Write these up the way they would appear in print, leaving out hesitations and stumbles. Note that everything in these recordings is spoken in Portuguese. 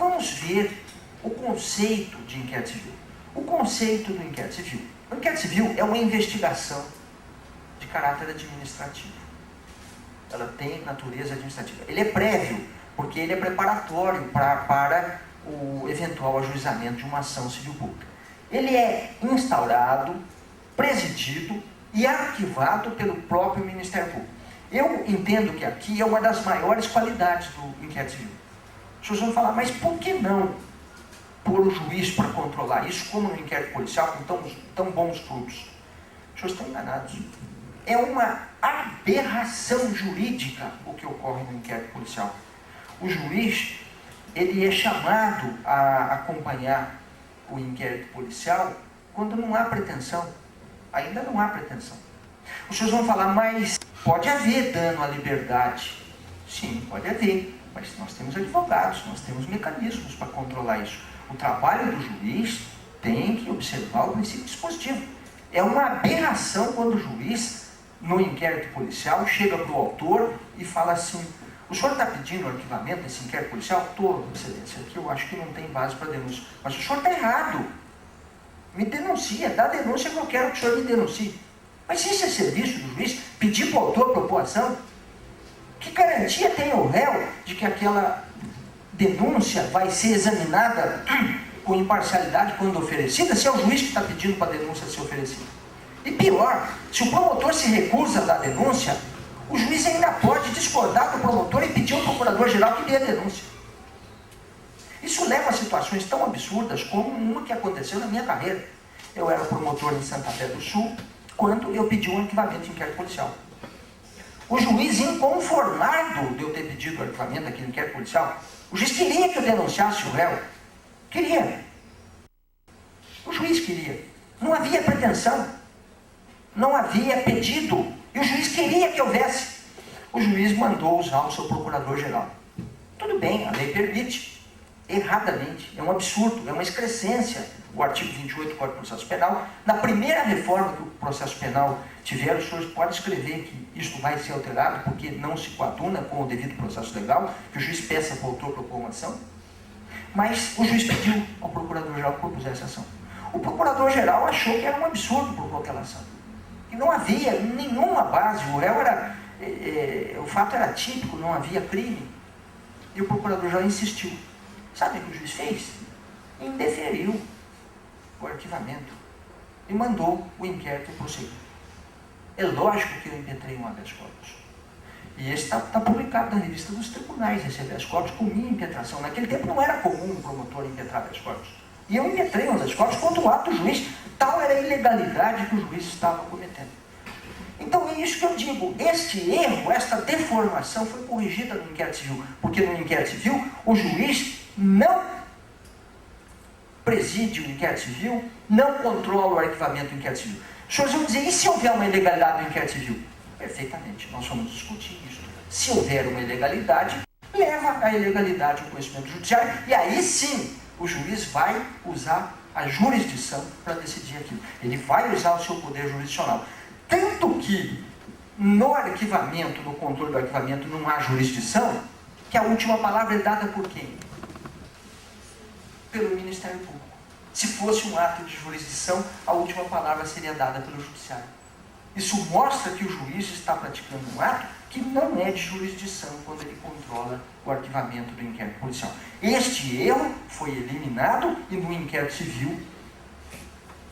Vamos ver o conceito de inquérito civil. O conceito do inquérito civil. O inquérito civil é uma investigação de caráter administrativo. Ela tem natureza administrativa. Ele é prévio, porque ele é preparatório para o eventual ajuizamento de uma ação civil pública. Ele é instaurado, presidido e arquivado pelo próprio Ministério Público. Eu entendo que aqui é uma das maiores qualidades do inquérito civil. As pessoas vão falar, mas por que não pôr o juiz para controlar isso, como no inquérito policial, com tão bons frutos? As pessoas estão enganadas. É uma aberração jurídica o que ocorre no inquérito policial. O juiz, ele é chamado a acompanhar o inquérito policial quando não há pretensão. Ainda não há pretensão. Os senhores vão falar, mas pode haver dano à liberdade. Sim, pode haver. Mas nós temos advogados, nós temos mecanismos para controlar isso. O trabalho do juiz tem que observar o princípio dispositivo. É uma aberração quando o juiz, no inquérito policial, chega para o autor e fala assim, o senhor está pedindo arquivamento desse inquérito policial? Estou, excelência, aqui eu acho que não tem base para denúncia. Mas o senhor está errado. Me denuncia, dá denúncia que eu quero que o senhor me denuncie. Mas isso é serviço do juiz? Pedir para o autor propor ação? Que garantia tem o réu de que aquela denúncia vai ser examinada com imparcialidade quando oferecida, se é o juiz que está pedindo para a denúncia ser oferecida? E pior, se o promotor se recusa a dar denúncia, o juiz ainda pode discordar do promotor e pedir ao procurador-geral que dê a denúncia. Isso leva a situações tão absurdas como uma que aconteceu na minha carreira. Eu era promotor em Santa Fé do Sul, quando eu pedi um arquivamento de inquérito policial. O juiz, inconformado de eu ter pedido o arquivamento daquele inquérito policial, o juiz queria que eu denunciasse o réu. Queria. O juiz queria. Não havia pretensão. Não havia pedido. E o juiz queria que houvesse. O juiz mandou usar o seu procurador-geral. Tudo bem, a lei permite. Erradamente. É um absurdo, é uma excrescência. O artigo 28 do Código de Processo Penal, na primeira reforma que o processo penal tiver, os senhores podem escrever que isto vai ser alterado porque não se coaduna com o devido processo legal, que o juiz peça para o autor propor uma ação. Mas o juiz pediu ao procurador-geral que propusesse a ação. O procurador-geral achou que era um absurdo propor aquela ação. E não havia nenhuma base, o réu era, o fato era típico, não havia crime. E o procurador-geral insistiu. Sabe o que o juiz fez? Indeferiu o arquivamento e mandou o inquérito prosseguir. É lógico que eu impetrei um habeas corpus. E esse está publicado na revista dos tribunais, esse habeas corpus com minha impetração. Naquele tempo não era comum o promotor impetrar habeas corpus. E eu impetrei um habeas corpus contra o ato do juiz. Tal era a ilegalidade que o juiz estava cometendo. Então é isso que eu digo. Este erro, esta deformação foi corrigida no inquérito civil. Porque no inquérito civil, o juiz não preside o inquérito civil, não controla o arquivamento do inquérito civil. Os senhores vão dizer, e se houver uma ilegalidade no inquérito civil? Perfeitamente, nós vamos discutir isso. Se houver uma ilegalidade, leva a ilegalidade ao conhecimento judiciário, e aí sim, o juiz vai usar a jurisdição para decidir aquilo. Ele vai usar o seu poder jurisdicional. Tanto que, no arquivamento, no controle do arquivamento, não há jurisdição, que a última palavra é dada por quem? Pelo Ministério Público. Se fosse um ato de jurisdição, a última palavra seria dada pelo Judiciário. Isso mostra que o juiz está praticando um ato que não é de jurisdição quando ele controla o arquivamento do inquérito policial. Este erro foi eliminado e no inquérito civil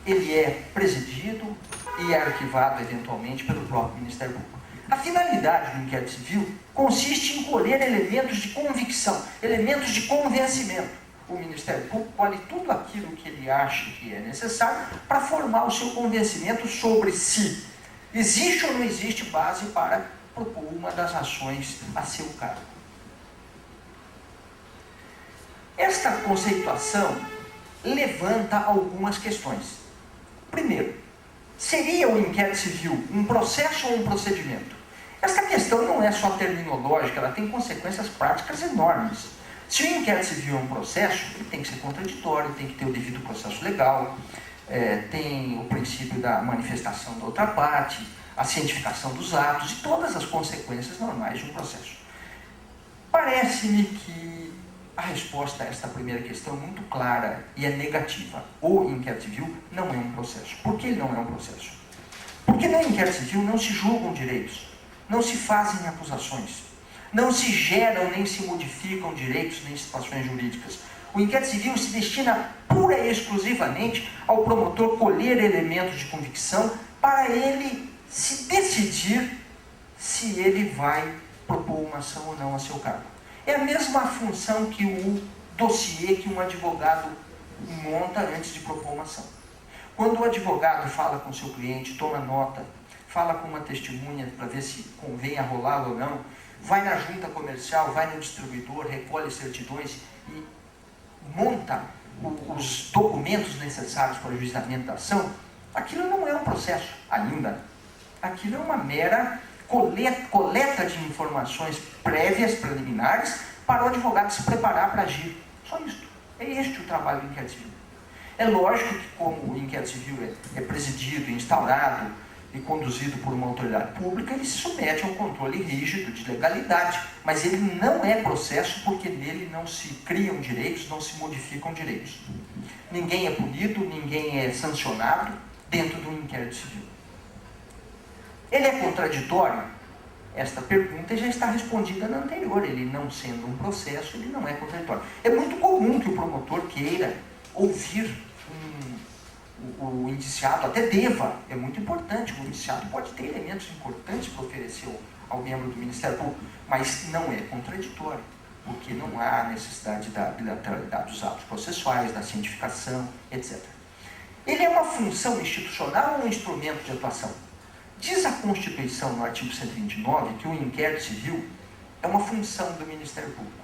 ele é presidido e é arquivado eventualmente pelo próprio Ministério Público. A finalidade do inquérito civil consiste em colher elementos de convicção, elementos de convencimento. O Ministério Público colhe tudo aquilo que ele acha que é necessário para formar o seu convencimento sobre se existe ou não existe base para propor uma das ações a seu cargo. Esta conceituação levanta algumas questões. Primeiro, seria o inquérito civil um processo ou um procedimento? Esta questão não é só terminológica, ela tem consequências práticas enormes. Se o inquérito civil é um processo, ele tem que ser contraditório, tem que ter o devido processo legal, tem o princípio da manifestação da outra parte, a cientificação dos atos e todas as consequências normais de um processo. Parece-me que A resposta a esta primeira questão é muito clara e é negativa. O inquérito civil não é um processo. Por que ele não é um processo? Porque no inquérito civil não se julgam direitos, não se fazem acusações, não se geram nem se modificam direitos nem situações jurídicas. O inquérito civil se destina pura e exclusivamente ao promotor colher elementos de convicção para ele se decidir se ele vai propor uma ação ou não a seu cargo. É a mesma função que o dossiê que um advogado monta antes de propor uma ação. Quando o advogado fala com o seu cliente, toma nota, fala com uma testemunha para ver se convém arrolá-lo ou não, vai na junta comercial, vai no distribuidor, recolhe certidões e monta os documentos necessários para o juizamento da ação, aquilo não é um processo ainda. Aquilo é uma mera coleta de informações prévias, preliminares, para o advogado se preparar para agir. Só isso. É este o trabalho do inquérito civil. É lógico que, como o inquérito civil é presidido, instaurado e conduzido por uma autoridade pública, ele se submete a um controle rígido de legalidade, mas ele não é processo porque nele não se criam direitos, não se modificam direitos. Ninguém é punido, ninguém é sancionado dentro do inquérito civil. Ele é contraditório? Esta pergunta já está respondida na anterior. Ele não sendo um processo, ele não é contraditório. É muito comum que o promotor queira ouvir o indiciado, até deva, é muito importante. O indiciado pode ter elementos importantes para oferecer ao membro do Ministério Público, mas não é contraditório, porque não há necessidade da bilateralidade dos atos processuais, da cientificação, etc. Ele é uma função institucional ou um instrumento de atuação? Diz a Constituição, no artigo 129, que o inquérito civil é uma função do Ministério Público.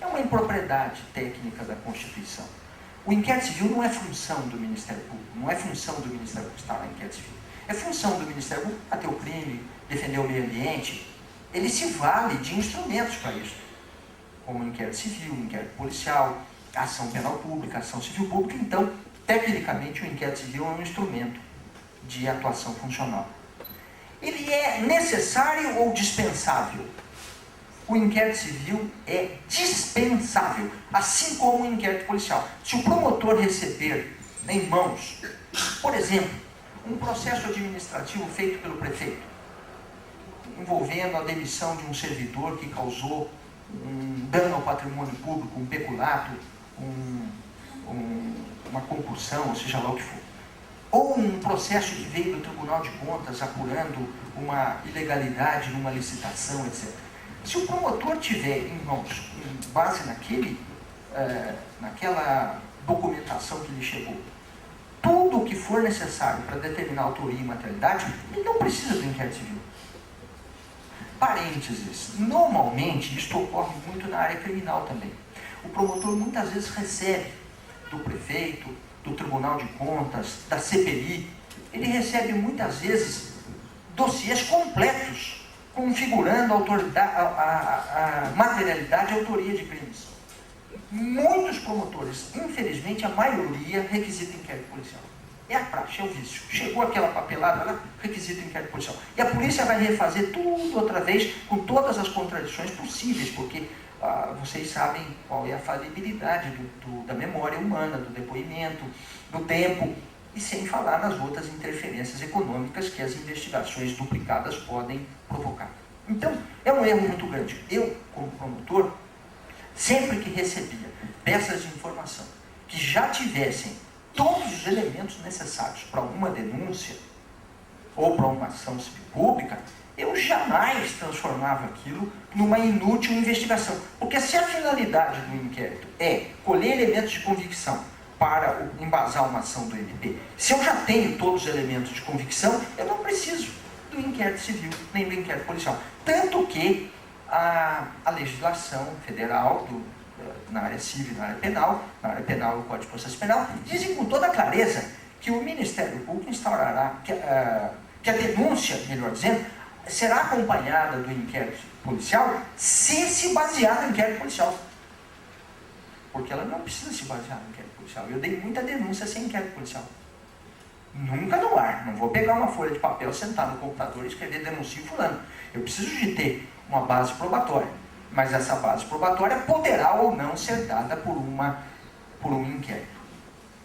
É uma impropriedade técnica da Constituição. O inquérito civil não é função do Ministério Público, não é função do Ministério Público estar no inquérito civil. É função do Ministério Público ater o crime, defender o meio ambiente. Ele se vale de instrumentos para isso, como o inquérito civil, o inquérito policial, a ação penal pública, a ação civil pública. Então, tecnicamente, o inquérito civil é um instrumento de atuação funcional. Ele é necessário ou dispensável? O inquérito civil é dispensável, assim como o inquérito policial. Se o promotor receber em mãos, por exemplo, um processo administrativo feito pelo prefeito, envolvendo a demissão de um servidor que causou um dano ao patrimônio público, um peculato, uma concussão, ou seja lá o que for, ou um processo que veio do Tribunal de Contas apurando uma ilegalidade numa licitação, etc. Se o promotor tiver em mãos, com base naquela documentação que lhe chegou, tudo o que for necessário para determinar autoria e materialidade, ele não precisa do inquérito civil. Parênteses, normalmente isto ocorre muito na área criminal também. O promotor muitas vezes recebe do prefeito, do Tribunal de Contas, da CPI, ele recebe muitas vezes dossiês completos, configurando a materialidade e a autoria de crimes. Muitos promotores, infelizmente a maioria, requisita inquérito policial. É a praxe, é o vício. Chegou aquela papelada lá, requisita inquérito policial. E a polícia vai refazer tudo outra vez, com todas as contradições possíveis, porque vocês sabem qual é a falibilidade da memória humana, do depoimento, do tempo, e sem falar nas outras interferências econômicas que as investigações duplicadas podem provocar. Então, é um erro muito grande. Eu, como promotor, sempre que recebia peças de informação que já tivessem todos os elementos necessários para uma denúncia ou para uma ação civil pública, eu jamais transformava aquilo numa inútil investigação. Porque se a finalidade do inquérito é colher elementos de convicção para embasar uma ação do MP, se eu já tenho todos os elementos de convicção, eu não preciso do inquérito civil, nem do inquérito policial. Tanto que a legislação federal, na área civil e na área penal o Código de Processo Penal, dizem com toda clareza que o Ministério Público instaurará, que a denúncia, melhor dizendo, será acompanhada do inquérito policial se basear no inquérito policial. Porque ela não precisa se basear no inquérito policial. Eu dei muita denúncia sem inquérito policial. Nunca no ar. Não vou pegar uma folha de papel, sentar no computador e escrever denuncio fulano. Eu preciso de ter uma base probatória. Mas essa base probatória poderá ou não ser dada por um inquérito.